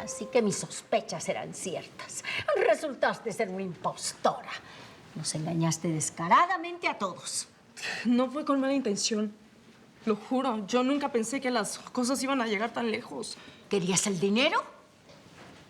Así que mis sospechas eran ciertas. Resultaste ser una impostora. Nos engañaste descaradamente a todos. No fue con mala intención. Lo juro, yo nunca pensé que las cosas iban a llegar tan lejos. ¿Querías el dinero?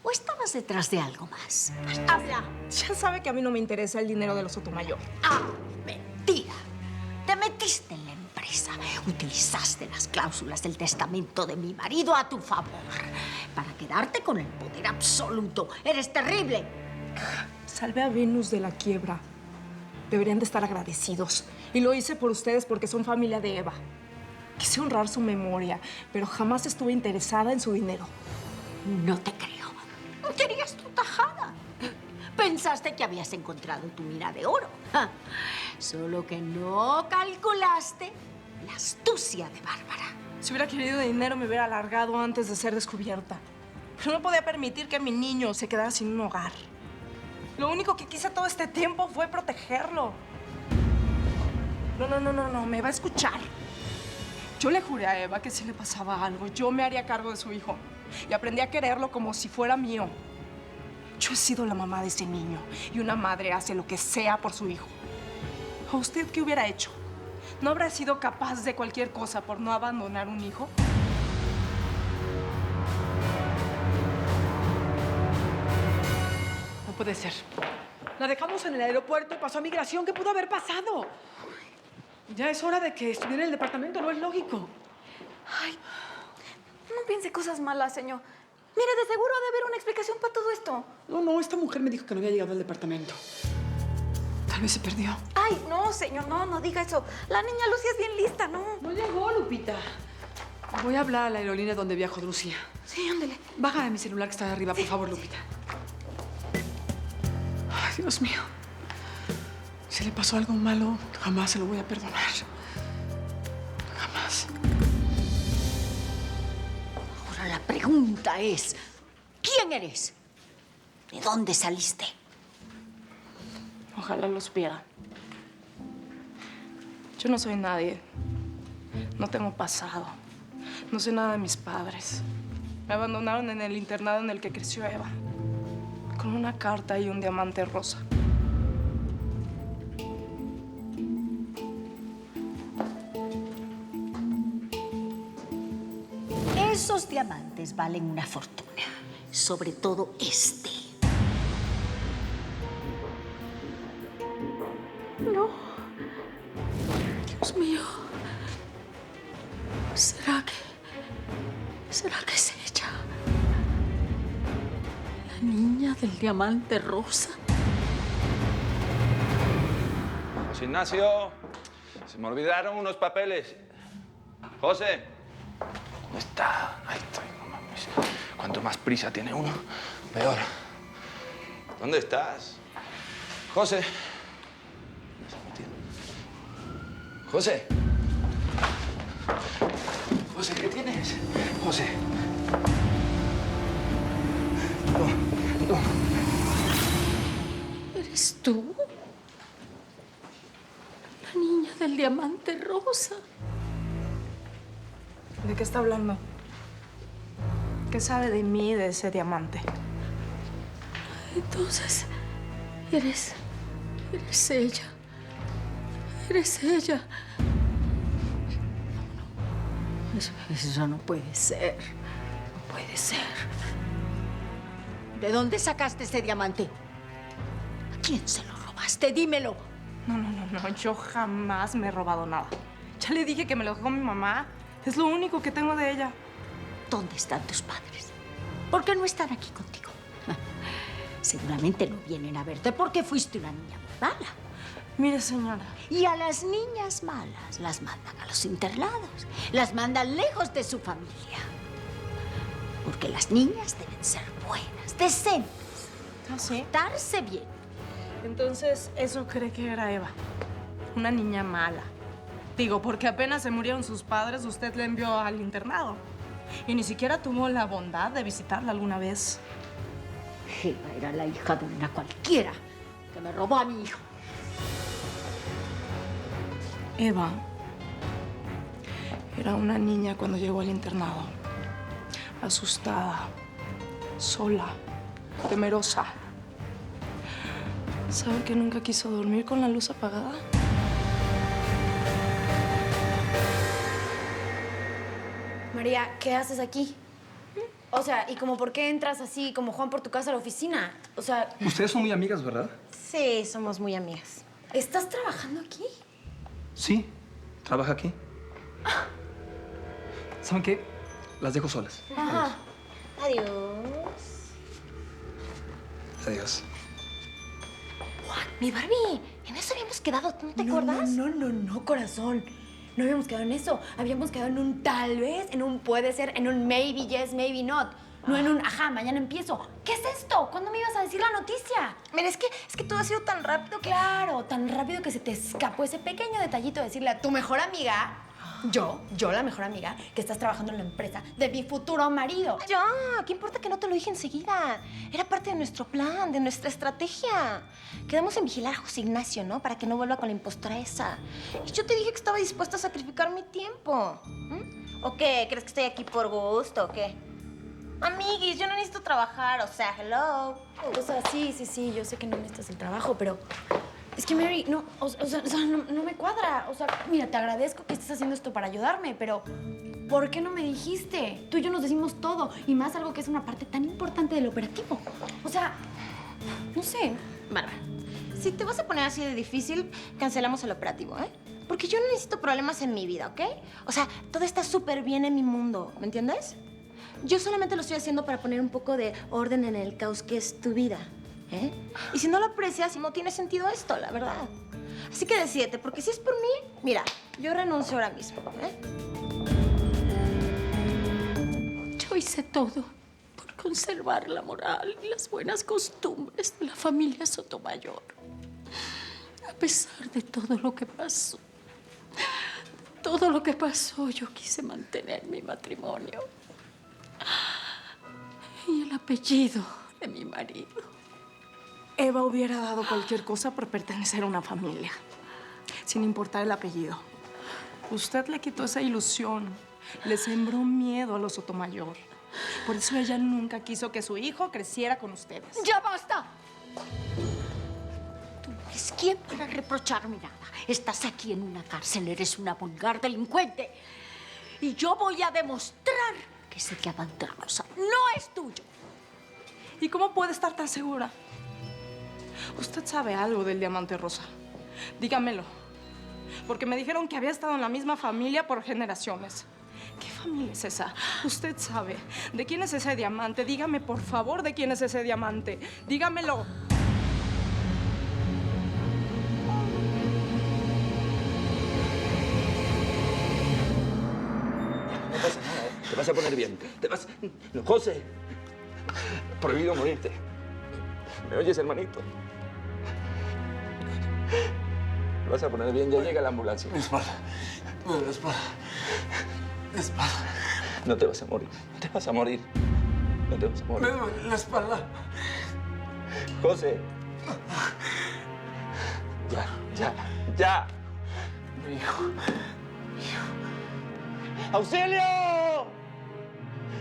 ¿O estabas detrás de algo más? ¡Habla! Ya sabe que a mí no me interesa el dinero de los Sotomayor. ¡Ah, mentira! Te metiste en la empresa. Utilizaste las cláusulas del testamento de mi marido a tu favor para quedarte con el poder absoluto. ¡Eres terrible! Salvé a Venus de la quiebra. Deberían de estar agradecidos. Y lo hice por ustedes porque son familia de Eva. Quise honrar su memoria, pero jamás estuve interesada en su dinero. No te creo. Querías tu tajada. Pensaste que habías encontrado tu mina de oro. Ja. Solo que no calculaste la astucia de Bárbara. Si hubiera querido dinero, me hubiera alargado antes de ser descubierta. Pero no podía permitir que mi niño se quedara sin un hogar. Lo único que quise todo este tiempo fue protegerlo. No, me va a escuchar. Yo le juré a Eva que si le pasaba algo, yo me haría cargo de su hijo. Y aprendí a quererlo como si fuera mío. Yo he sido la mamá de ese niño. Y una madre hace lo que sea por su hijo. ¿A usted qué hubiera hecho? ¿No habrá sido capaz de cualquier cosa por no abandonar un hijo? No puede ser. La dejamos en el aeropuerto y pasó a migración. ¿Qué pudo haber pasado? Ya es hora de que estuviera en el departamento, ¿no es lógico? Ay, no piense cosas malas, señor. Mire, de seguro ha de haber una explicación para todo esto. No, esta mujer me dijo que no había llegado al departamento. Tal vez se perdió. Ay, no, señor, no diga eso. La niña Lucia es bien lista, ¿no? No llegó, Lupita. Voy a hablar a la aerolínea donde viajo Lucia. Sí, ándele. Baja de mi celular que está de arriba, por favor, Lupita. Ay, Dios mío. Si le pasó algo malo, jamás se lo voy a perdonar. Jamás. Ahora la pregunta es, ¿quién eres? ¿De dónde saliste? Ojalá los viera. Yo no soy nadie. No tengo pasado. No sé nada de mis padres. Me abandonaron en el internado en el que creció Eva. Con una carta y un diamante rosa. Esos diamantes valen una fortuna. Sobre todo este. No. Dios mío. ¿Será que es ella? La niña del diamante rosa. José Ignacio, se me olvidaron unos papeles. José, ¿dónde está? Ahí estoy, no mames. Cuanto más prisa tiene uno, peor. ¿Dónde estás? José. ¿Dónde se ha metido? José. José, ¿qué tienes? José. No. ¿Eres tú? La niña del diamante rosa. ¿De qué está hablando? ¿Qué sabe de mí y de ese diamante? Entonces, eres ella. Eres ella. Eso no puede ser. No puede ser. ¿De dónde sacaste ese diamante? ¿A quién se lo robaste? Dímelo. No, yo jamás me he robado nada. Ya le dije que me lo dejó mi mamá. Es lo único que tengo de ella. ¿Dónde están tus padres? ¿Por qué no están aquí contigo? Seguramente no vienen a verte porque fuiste una niña muy mala. Mire, señora. Y a las niñas malas las mandan a los internados. Las mandan lejos de su familia. Porque las niñas deben ser buenas, decentes. ¿Ah, sí? Portarse bien. Entonces, ¿eso cree que era Eva? Una niña mala. Digo, porque apenas se murieron sus padres, usted la envió al internado. Y ni siquiera tuvo la bondad de visitarla alguna vez. Eva era la hija de una cualquiera que me robó a mi hijo. Eva era una niña cuando llegó al internado. Asustada, sola, temerosa. ¿Sabe que nunca quiso dormir con la luz apagada? María, ¿qué haces aquí? O sea, ¿y como por qué entras así como Juan por tu casa a la oficina? O sea, Ustedes son muy amigas, ¿verdad? sí, somos muy amigas. ¿Estás trabajando aquí? Sí, trabaja aquí. ¿Saben qué? Las dejo solas. Ajá. Adiós. Adiós. Mi Barbie, en eso habíamos quedado, ¿no te acuerdas? No, corazón. No habíamos quedado en eso. Habíamos quedado en un tal vez, en un puede ser, en un maybe yes, maybe not. No en un ajá, mañana empiezo. ¿Qué es esto? ¿Cuándo me ibas a decir la noticia? Mira, es que todo ha sido tan rápido que... Claro, tan rápido que se te escapó ese pequeño detallito de decirle a tu mejor amiga, yo la mejor amiga, que estás trabajando en la empresa de mi futuro marido. Ya, ¿qué importa que no te lo dije enseguida? Era parte de nuestro plan, de nuestra estrategia. Quedamos en vigilar a José Ignacio, ¿no? Para que no vuelva con la impostora esa. Y yo te dije que estaba dispuesta a sacrificar mi tiempo. ¿O qué? ¿Crees que estoy aquí por gusto o qué? Amiguis, yo no necesito trabajar, o sea, hello. O sea, sí, yo sé que no necesitas el trabajo, pero es que Mary, no, o sea, no me cuadra. O sea, mira, te agradezco que estés haciendo esto para ayudarme, pero ¿por qué no me dijiste? Tú y yo nos decimos todo, y más algo que es una parte tan importante del operativo. O sea, no sé. Bárbara, si te vas a poner así de difícil, cancelamos el operativo, ¿eh? Porque yo no necesito problemas en mi vida, ¿ok? O sea, todo está súper bien en mi mundo, ¿me entiendes? Yo solamente lo estoy haciendo para poner un poco de orden en el caos que es tu vida, ¿eh? Y si no lo aprecias, no tiene sentido esto, la verdad. Así que decídete, porque si es por mí, mira, yo renuncio ahora mismo, ¿eh? Yo hice todo por conservar la moral y las buenas costumbres de la familia Sotomayor. A pesar de todo lo que pasó, yo quise mantener mi matrimonio y el apellido de mi marido. Eva hubiera dado cualquier cosa por pertenecer a una familia, sin importar el apellido. Usted le quitó esa ilusión, le sembró miedo a los Sotomayor. Por eso ella nunca quiso que su hijo creciera con ustedes. ¡Ya basta! Tú no eres quien para reprocharme nada. Estás aquí en una cárcel, eres una vulgar delincuente. Y yo voy a demostrar que ese diamante rosa no es tuyo. ¿Y cómo puede estar tan segura? ¿Usted sabe algo del diamante rosa? Dígamelo. Porque me dijeron que había estado en la misma familia por generaciones. ¿Qué familia es esa? Usted sabe. ¿De quién es ese diamante? Dígame, por favor, ¿de quién es ese diamante? Dígamelo. No pasa nada, ¿eh? Te vas a poner bien. No, José, prohibido morirte. ¿Me oyes, hermanito? Te vas a poner bien, ya llega la ambulancia. Mi espalda. Me duele la espalda. La espalda. No te vas a morir, no te vas a morir. No te vas a morir. Me duele la espalda. José. Ya. Mi hijo. ¡Auxilio!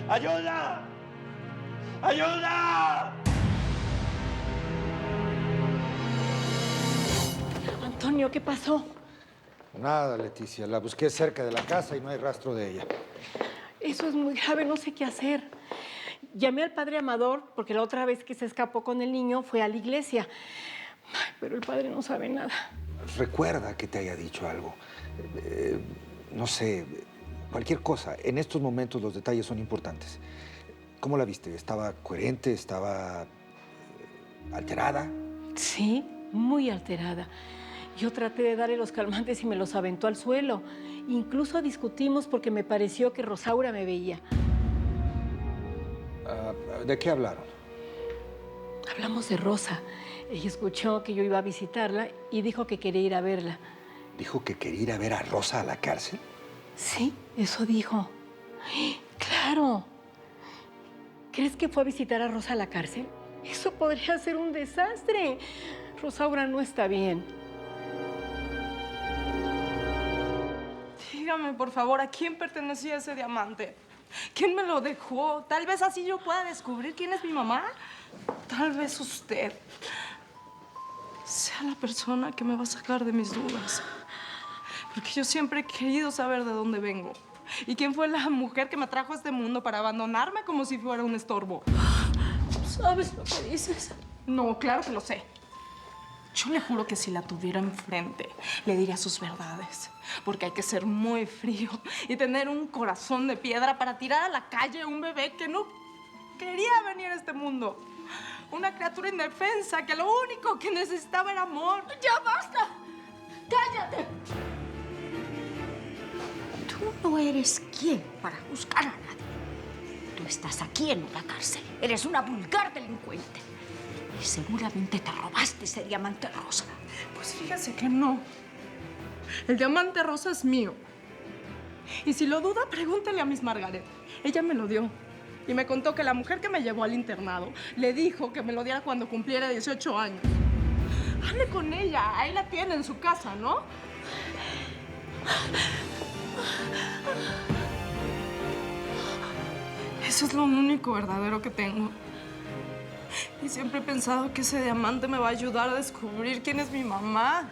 ¡Ayuda! ¡Ayuda! Antonio, ¿qué pasó? Nada, Leticia. La busqué cerca de la casa y no hay rastro de ella. Eso es muy grave, no sé qué hacer. Llamé al padre Amador porque la otra vez que se escapó con el niño fue a la iglesia. Ay, pero el padre no sabe nada. Recuerda que te haya dicho algo. No sé, cualquier cosa. En estos momentos los detalles son importantes. ¿Cómo la viste? ¿Estaba coherente? ¿Estaba alterada? Sí, muy alterada. Yo traté de darle los calmantes y me los aventó al suelo. Incluso discutimos porque me pareció que Rosaura me veía. ¿De qué hablaron? Hablamos de Rosa. Ella escuchó que yo iba a visitarla y dijo que quería ir a verla. ¿Dijo que quería ir a ver a Rosa a la cárcel? Sí, eso dijo. ¡Claro! ¿Crees que fue a visitar a Rosa a la cárcel? Eso podría ser un desastre. Rosaura no está bien. Dígame, por favor, ¿a quién pertenecía ese diamante? ¿Quién me lo dejó? Tal vez así yo pueda descubrir quién es mi mamá. Tal vez usted sea la persona que me va a sacar de mis dudas. Porque yo siempre he querido saber de dónde vengo. ¿Y quién fue la mujer que me trajo a este mundo para abandonarme como si fuera un estorbo? ¿Sabes lo que dices? No, claro que lo sé. Yo le juro que si la tuviera enfrente, le diría sus verdades. Porque hay que ser muy frío y tener un corazón de piedra para tirar a la calle a un bebé que no quería venir a este mundo. Una criatura indefensa que lo único que necesitaba era amor. ¡Ya basta! ¡Cállate! Tú no eres quien para juzgar a nadie. Tú estás aquí en una cárcel. Eres una vulgar delincuente. Y seguramente te robaste ese diamante rosa. Pues fíjese que no. El diamante rosa es mío. Y si lo duda, pregúntele a Miss Margaret. Ella me lo dio. Y me contó que la mujer que me llevó al internado le dijo que me lo diera cuando cumpliera 18 años. Hable con ella. Ahí la tiene en su casa, ¿no? Eso es lo único verdadero que tengo. Y siempre he pensado que ese diamante me va a ayudar a descubrir quién es mi mamá.